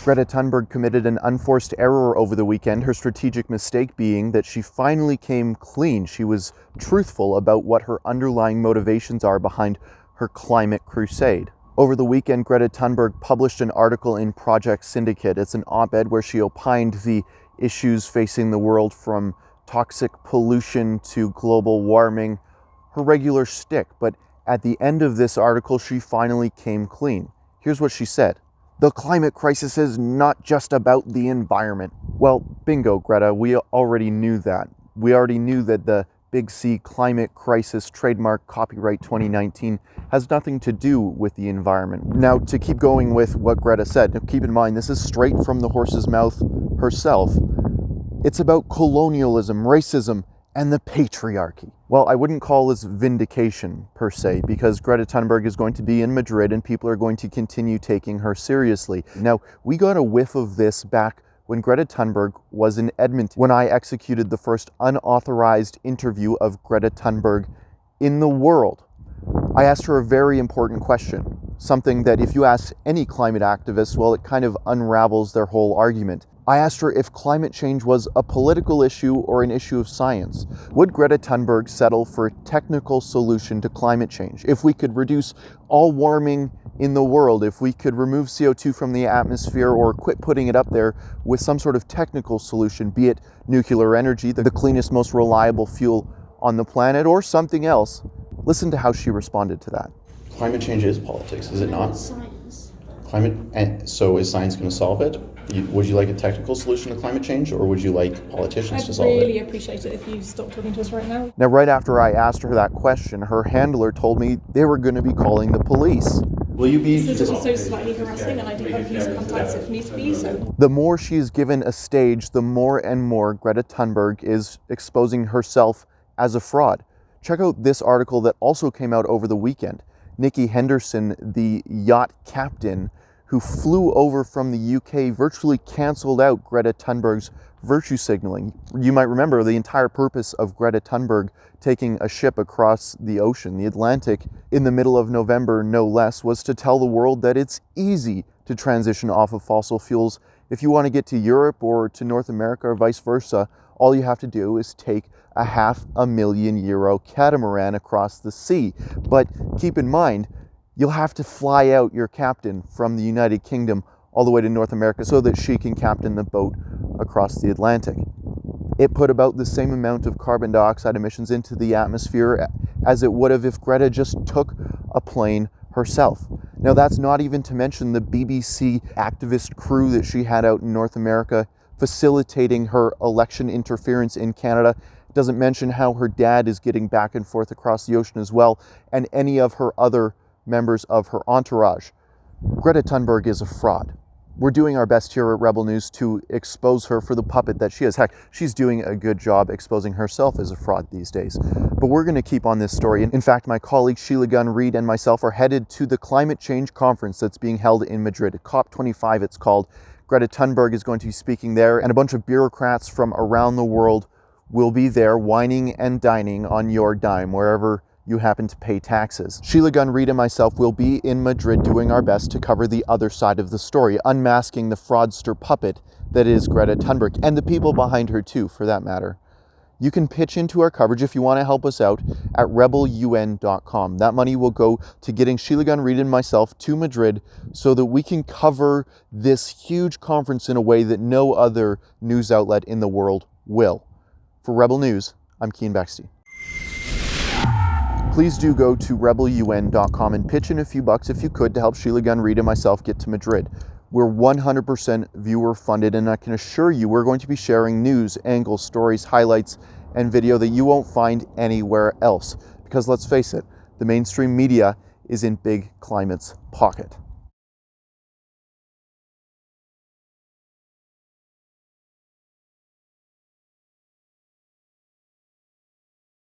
Greta Thunberg committed an unforced error over the weekend, her strategic mistake being that she finally came clean. She was truthful about what her underlying motivations are behind her climate crusade. Over the weekend, Greta Thunberg published an article in Project Syndicate. It's an op-ed where she opined the issues facing the world, from toxic pollution to global warming, her regular shtick. But at the end of this article, she finally came clean. Here's what she said. The climate crisis is not just about the environment. Well, bingo, Greta, we already knew that. We already knew that the Big C climate crisis, trademark copyright 2019, has nothing to do with the environment. Now, to keep going with what Greta said, now keep in mind, this is straight from the horse's mouth herself. It's about colonialism, racism, and the patriarchy. Well, I wouldn't call this vindication per se, because Greta Thunberg is going to be in Madrid and people are going to continue taking her seriously. Now, we got a whiff of this back when Greta Thunberg was in Edmonton, when I executed the first unauthorized interview of Greta Thunberg in the world. I asked her a very important question, something that if you ask any climate activist, well, it kind of unravels their whole argument. I asked her if climate change was a political issue or an issue of science. Would Greta Thunberg settle for a technical solution to climate change? If we could reduce all warming in the world, if we could remove CO2 from the atmosphere or quit putting it up there with some sort of technical solution, be it nuclear energy, the cleanest, most reliable fuel on the planet, or something else, listen to how she responded to that. Climate change is politics, is it not? It's science. So is science going to solve it? Would you like a technical solution to climate change, or would you like politicians to solve it? I'd really appreciate it if you stopped talking to us right now. Now, right after I asked her that question, her handler told me they were going to be calling the police. Will you be... This is also slightly harassing, and I do have police contacts if needs be, so... The more she's given a stage, the more and more Greta Thunberg is exposing herself as a fraud. Check out this article that also came out over the weekend. Nikki Henderson, the yacht captain who flew over from the UK, virtually canceled out Greta Thunberg's virtue signaling. You might remember the entire purpose of Greta Thunberg taking a ship across the ocean, the Atlantic, in the middle of November, no less, was to tell the world that it's easy to transition off of fossil fuels. If you want to get to Europe or to North America or vice versa, all you have to do is take a €500,000 catamaran across the sea. But keep in mind, you'll have to fly out your captain from the United Kingdom all the way to North America so that she can captain the boat across the Atlantic. It put about the same amount of carbon dioxide emissions into the atmosphere as it would have if Greta just took a plane herself. Now, that's not even to mention the BBC activist crew that she had out in North America facilitating her election interference in Canada. It doesn't mention how her dad is getting back and forth across the ocean as well, and any of her other members of her entourage. Greta Thunberg is a fraud. We're doing our best here at Rebel News to expose her for the puppet that she is. Heck, she's doing a good job exposing herself as a fraud these days. But we're going to keep on this story. In fact, my colleague Sheila Gunn-Reid and myself are headed to the climate change conference that's being held in Madrid. COP25 it's called. Greta Thunberg is going to be speaking there, and a bunch of bureaucrats from around the world will be there whining and dining on your dime wherever you happen to pay taxes. Sheila Gunn-Reid and myself will be in Madrid doing our best to cover the other side of the story, unmasking the fraudster puppet that is Greta Thunberg, and the people behind her too, for that matter. You can pitch into our coverage if you want to help us out at rebelun.com. That money will go to getting Sheila Gunn-Reid and myself to Madrid so that we can cover this huge conference in a way that no other news outlet in the world will. For Rebel News, I'm Keean Bexte. Please do go to rebelun.com and pitch in a few bucks if you could to help Sheila Gunn-Reid and myself get to Madrid. We're 100% viewer funded, and I can assure you we're going to be sharing news, angles, stories, highlights, and video that you won't find anywhere else. Because let's face it, the mainstream media is in Big Climate's pocket.